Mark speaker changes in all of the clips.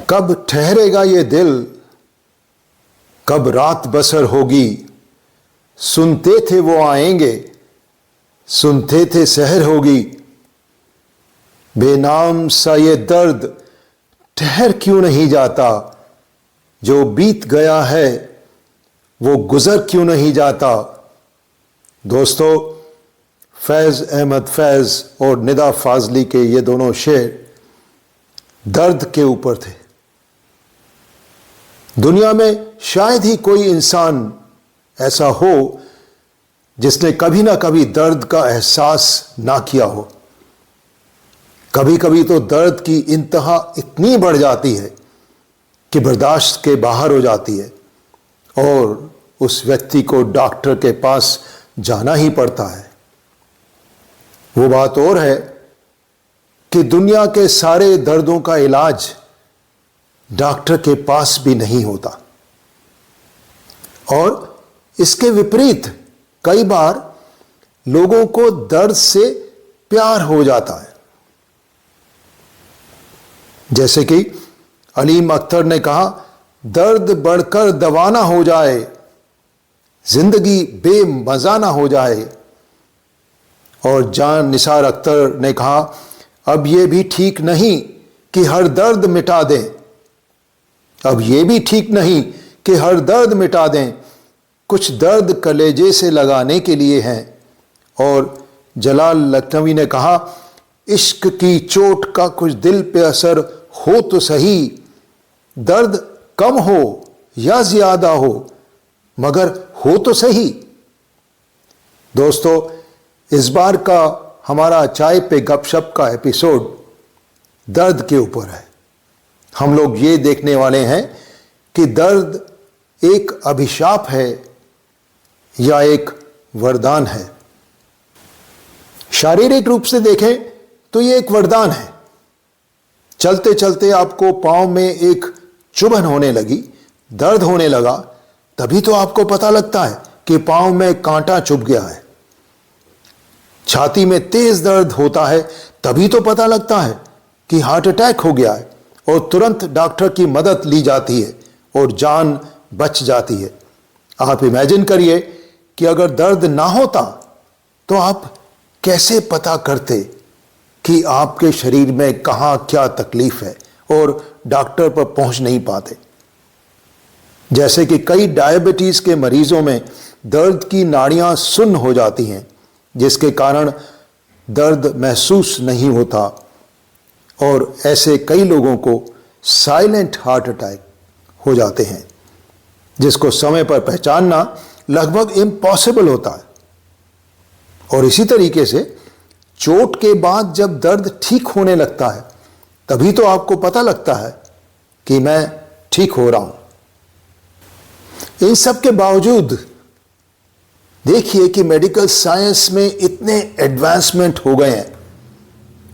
Speaker 1: कब ठहरेगा ये दिल, कब रात बसर होगी। सुनते थे वो आएंगे, सुनते थे सहर होगी। बेनाम सा ये दर्द ठहर क्यों नहीं जाता। जो बीत गया है वो गुजर क्यों नहीं जाता। दोस्तों, फैज़ अहमद फैज़ और निदा फाजली के ये दोनों शेर दर्द के ऊपर थे। दुनिया में शायद ही कोई इंसान ऐसा हो जिसने कभी ना कभी दर्द का एहसास ना किया हो। कभी कभी तो दर्द की इंतहा इतनी बढ़ जाती है कि बर्दाश्त के बाहर हो जाती है और उस व्यक्ति को डॉक्टर के पास जाना ही पड़ता है। वो बात और है कि दुनिया के सारे दर्दों का इलाज डॉक्टर के पास भी नहीं होता और इसके विपरीत कई बार लोगों को दर्द से प्यार हो जाता है। जैसे कि अलीम अख्तर ने कहा, दर्द बढ़कर दवा ना हो जाए, जिंदगी बेमजा ना हो जाए। और जान निसार अख्तर ने कहा, अब यह भी ठीक नहीं कि हर दर्द मिटा दें, अब यह भी ठीक नहीं कि हर दर्द मिटा दें, कुछ दर्द कलेजे से लगाने के लिए हैं। और जलाल लखनवी ने कहा, इश्क की चोट का कुछ दिल पे असर हो तो सही, दर्द कम हो या ज्यादा हो मगर हो तो सही। दोस्तों, इस बार का हमारा चाय पे गपशप का एपिसोड दर्द के ऊपर है। हम लोग ये देखने वाले हैं कि दर्द एक अभिशाप है या एक वरदान है। शारीरिक रूप से देखें तो ये एक वरदान है। चलते चलते आपको पांव में एक चुभन होने लगी, दर्द होने लगा, तभी तो आपको पता लगता है कि पांव में कांटा चुभ गया है। छाती में तेज दर्द होता है, तभी तो पता लगता है कि हार्ट अटैक हो गया है और तुरंत डॉक्टर की मदद ली जाती है और जान बच जाती है। आप इमेजिन करिए कि अगर दर्द ना होता तो आप कैसे पता करते कि आपके शरीर में कहाँ क्या तकलीफ है और डॉक्टर पर पहुंच नहीं पाते। जैसे कि कई डायबिटीज के मरीजों में दर्द की नाड़ियां सुन्न हो जाती हैं, जिसके कारण दर्द महसूस नहीं होता और ऐसे कई लोगों को साइलेंट हार्ट अटैक हो जाते हैं, जिसको समय पर पहचानना लगभग इम्पॉसिबल होता है। और इसी तरीके से चोट के बाद जब दर्द ठीक होने लगता है, तभी तो आपको पता लगता है कि मैं ठीक हो रहा हूं। इन सब के बावजूद देखिए कि मेडिकल साइंस में इतने एडवांसमेंट हो गए हैं,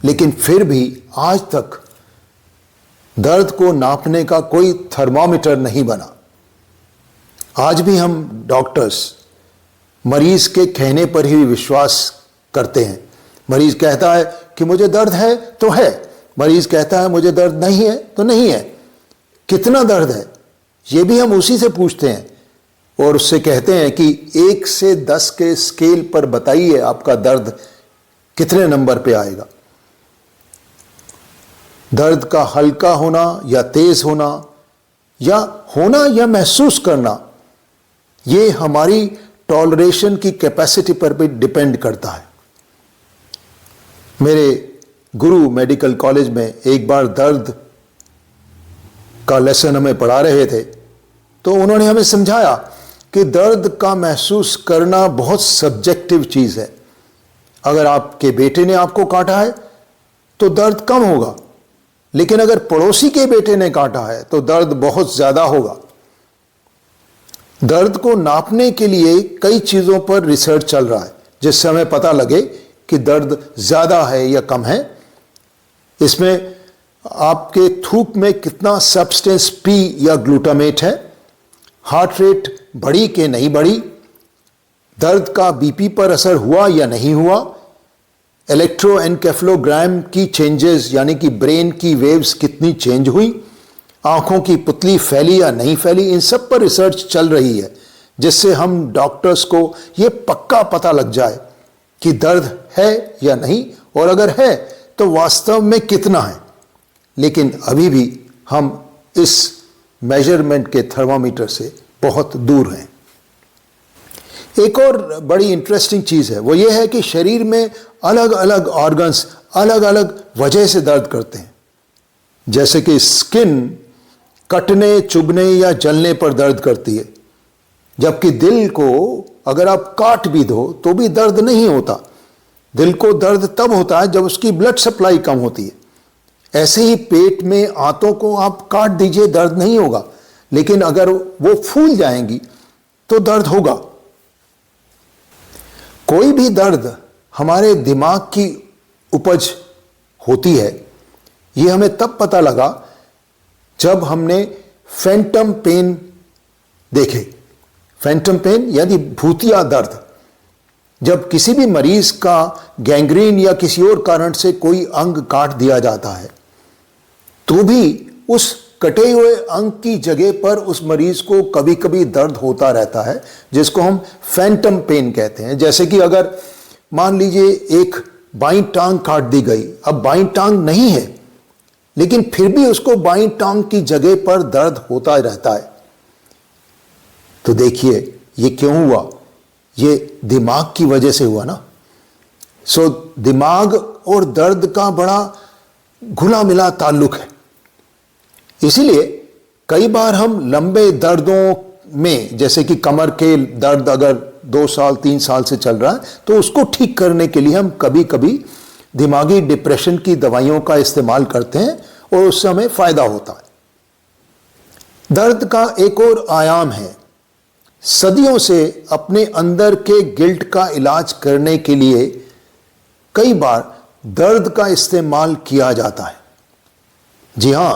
Speaker 1: लेकिन फिर भी आज तक दर्द को नापने का कोई थर्मामीटर नहीं बना। आज भी हम डॉक्टर्स मरीज के कहने पर ही विश्वास करते हैं। मरीज कहता है कि मुझे दर्द है तो है, मरीज कहता है मुझे दर्द नहीं है तो नहीं है। कितना दर्द है ये भी हम उसी से पूछते हैं और उससे कहते हैं कि 1 से 10 के स्केल पर बताइए आपका दर्द कितने नंबर पे आएगा। दर्द का हल्का होना या तेज होना या महसूस करना, ये हमारी टॉलरेशन की कैपेसिटी पर भी डिपेंड करता है। मेरे गुरु मेडिकल कॉलेज में एक बार दर्द का लेसन हमें पढ़ा रहे थे, तो उन्होंने हमें समझाया कि दर्द का महसूस करना बहुत सब्जेक्टिव चीज़ है। अगर आपके बेटे ने आपको काटा है तो दर्द कम होगा, लेकिन अगर पड़ोसी के बेटे ने काटा है तो दर्द बहुत ज़्यादा होगा। दर्द को नापने के लिए कई चीज़ों पर रिसर्च चल रहा है, जिससे हमें पता लगे कि दर्द ज़्यादा है या कम है। इसमें आपके थूक में कितना सब्सटेंस पी या ग्लूटामेट है, हार्ट रेट बढ़ी कि नहीं बढ़ी, दर्द का बीपी पर असर हुआ या नहीं हुआ, इलेक्ट्रोएन्केफेलोग्राम की चेंजेस यानी कि ब्रेन की वेव्स कितनी चेंज हुई, आंखों की पुतली फैली या नहीं फैली, इन सब पर रिसर्च चल रही है, जिससे हम डॉक्टर्स को यह पक्का पता लग जाए कि दर्द है या नहीं, और अगर है तो वास्तव में कितना है। लेकिन अभी भी हम इस मेजरमेंट के थर्मामीटर से बहुत दूर हैं। एक और बड़ी इंटरेस्टिंग चीज है, वो ये है कि शरीर में अलग अलग ऑर्गन्स अलग अलग वजह से दर्द करते हैं। जैसे कि स्किन कटने, चुभने या जलने पर दर्द करती है, जबकि दिल को अगर आप काट भी दो तो भी दर्द नहीं होता। दिल को दर्द तब होता है जब उसकी ब्लड सप्लाई कम होती है। ऐसे ही पेट में आंतों को आप काट दीजिए, दर्द नहीं होगा, लेकिन अगर वो फूल जाएंगी तो दर्द होगा। कोई भी दर्द हमारे दिमाग की उपज होती है, ये हमें तब पता लगा जब हमने फैंटम पेन देखे। फैंटम पेन यानी भूतिया दर्द। जब किसी भी मरीज का गैंग्रीन या किसी और कारण से कोई अंग काट दिया जाता है, तो भी उस कटे हुए अंग की जगह पर उस मरीज को कभी कभी दर्द होता रहता है, जिसको हम फैंटम पेन कहते हैं। जैसे कि अगर मान लीजिए एक बाईं टांग काट दी गई, अब बाईं टांग नहीं है, लेकिन फिर भी उसको बाईं टांग की जगह पर दर्द होता रहता है। तो देखिए ये क्यों हुआ? ये दिमाग की वजह से हुआ ना। सो दिमाग और दर्द का बड़ा घुला मिला ताल्लुक है। इसीलिए कई बार हम लंबे दर्दों में, जैसे कि कमर के दर्द अगर 2 साल 3 साल से चल रहा है, तो उसको ठीक करने के लिए हम कभी कभी दिमागी डिप्रेशन की दवाइयों का इस्तेमाल करते हैं और उससे हमें फायदा होता है। दर्द का एक और आयाम है। सदियों से अपने अंदर के गिल्ट का इलाज करने के लिए कई बार दर्द का इस्तेमाल किया जाता है। जी हां,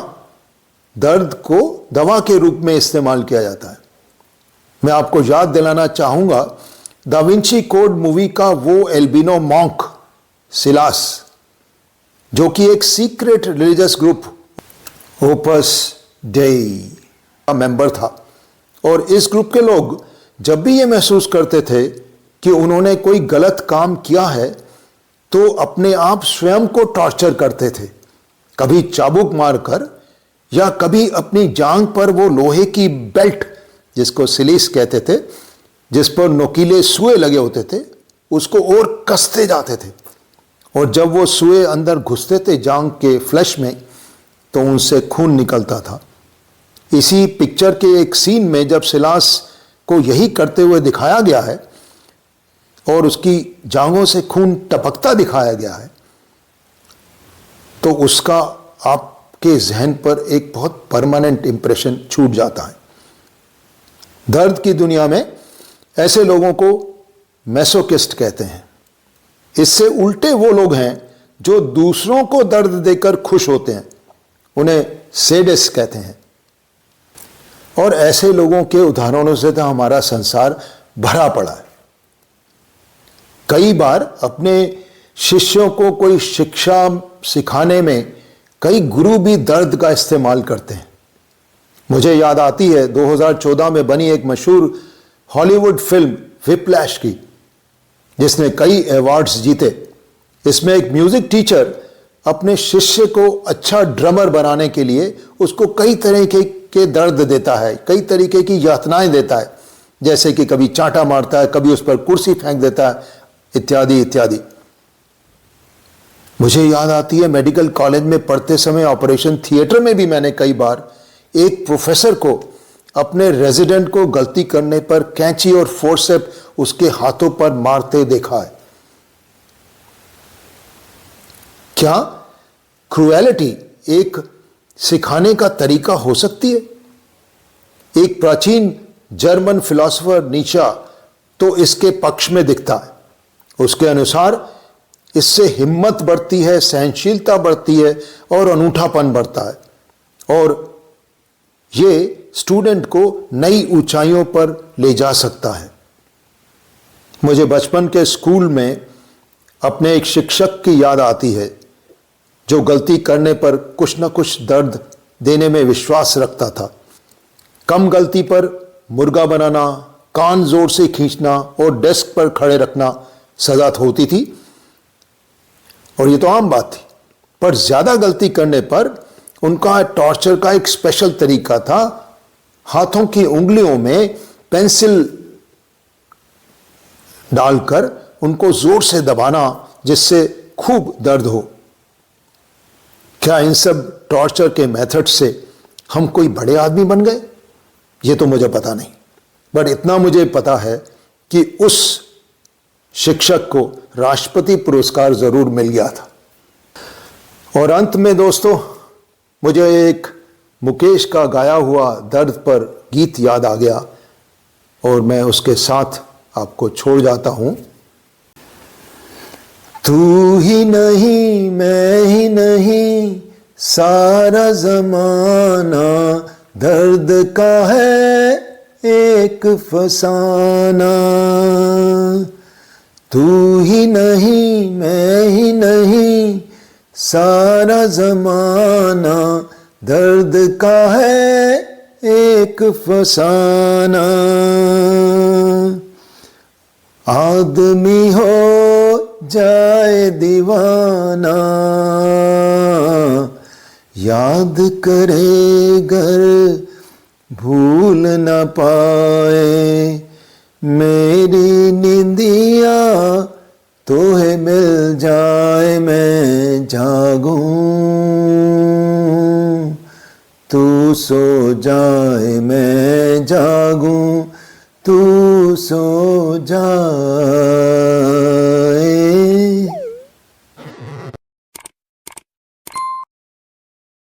Speaker 1: दर्द को दवा के रूप में इस्तेमाल किया जाता है। मैं आपको याद दिलाना चाहूंगा दा विंची कोड मूवी का वो एल्बिनो मॉन्क सिलास, जो कि एक सीक्रेट रिलीजियस ग्रुप ओपस डेई का मेंबर था, और इस ग्रुप के लोग जब भी ये महसूस करते थे कि उन्होंने कोई गलत काम किया है, तो अपने आप स्वयं को टॉर्चर करते थे, कभी चाबुक मारकर या कभी अपनी जांघ पर वो लोहे की बेल्ट, जिसको सिलीस कहते थे, जिस पर नोकीले सुए लगे होते थे, उसको और कसते जाते थे। और जब वो सुए अंदर घुसते थे जांघ के फ्लैश में, तो उनसे खून निकलता था। इसी पिक्चर के एक सीन में जब सिलास को यही करते हुए दिखाया गया है और उसकी जांघों से खून टपकता दिखाया गया है, तो उसका आपके जहन पर एक बहुत परमानेंट इंप्रेशन छूट जाता है। दर्द की दुनिया में ऐसे लोगों को मैसोकिस्ट कहते हैं। इससे उल्टे वो लोग हैं जो दूसरों को दर्द देकर खुश होते हैं, उन्हें सैडिस्ट कहते हैं। और ऐसे लोगों के उदाहरणों से तो हमारा संसार भरा पड़ा है। कई बार अपने शिष्यों को कोई शिक्षा सिखाने में कई गुरु भी दर्द का इस्तेमाल करते हैं। मुझे याद आती है 2014 में बनी एक मशहूर हॉलीवुड फिल्म व्हिप्लैश की, जिसने कई अवार्ड्स जीते। इसमें एक म्यूजिक टीचर अपने शिष्य को अच्छा ड्रमर बनाने के लिए उसको कई तरह के दर्द देता है, कई तरीके की यातनाएं देता है, जैसे कि कभी चांटा मारता है, कभी उस पर कुर्सी फेंक देता है, इत्यादि इत्यादि। मुझे याद आती है मेडिकल कॉलेज में पढ़ते समय ऑपरेशन थिएटर में भी मैंने कई बार एक प्रोफेसर को अपने रेजिडेंट को गलती करने पर कैंची और फोर्सेप उसके हाथों पर मारते देखा है। क्या क्रूएलिटी एक सिखाने का तरीका हो सकती है? एक प्राचीन जर्मन फिलोसोफर नीचा तो इसके पक्ष में दिखता है। उसके अनुसार इससे हिम्मत बढ़ती है, सहनशीलता बढ़ती है और अनूठापन बढ़ता है, और ये स्टूडेंट को नई ऊंचाइयों पर ले जा सकता है। मुझे बचपन के स्कूल में अपने एक शिक्षक की याद आती है, जो गलती करने पर कुछ न कुछ दर्द देने में विश्वास रखता था। कम गलती पर मुर्गा बनाना, कान जोर से खींचना और डेस्क पर खड़े रखना सजा होती थी, और ये तो आम बात थी। पर ज्यादा गलती करने पर उनका टॉर्चर का एक स्पेशल तरीका था, हाथों की उंगलियों में पेंसिल डालकर उनको जोर से दबाना, जिससे खूब दर्द हो। क्या इन सब टॉर्चर के मेथड से हम कोई बड़े आदमी बन गए? ये तो मुझे पता नहीं, बट इतना मुझे पता है कि उस शिक्षक को राष्ट्रपति पुरस्कार जरूर मिल गया था। और अंत में दोस्तों, मुझे एक मुकेश का गाया हुआ दर्द पर गीत याद आ गया, और मैं उसके साथ आपको छोड़ जाता हूं। तू ही नहीं, मैं ही नहीं, सारा जमाना दर्द का है एक फसाना। तू ही नहीं, मैं ही नहीं, सारा जमाना दर्द का है एक फसाना। आदमी हो जाए दीवाना, याद करे घर भूल न पाए। मेरी नींदिया तोहे मिल जाए, मैं जागूं तू सो जाए, मैं जागूं तू सो जाए।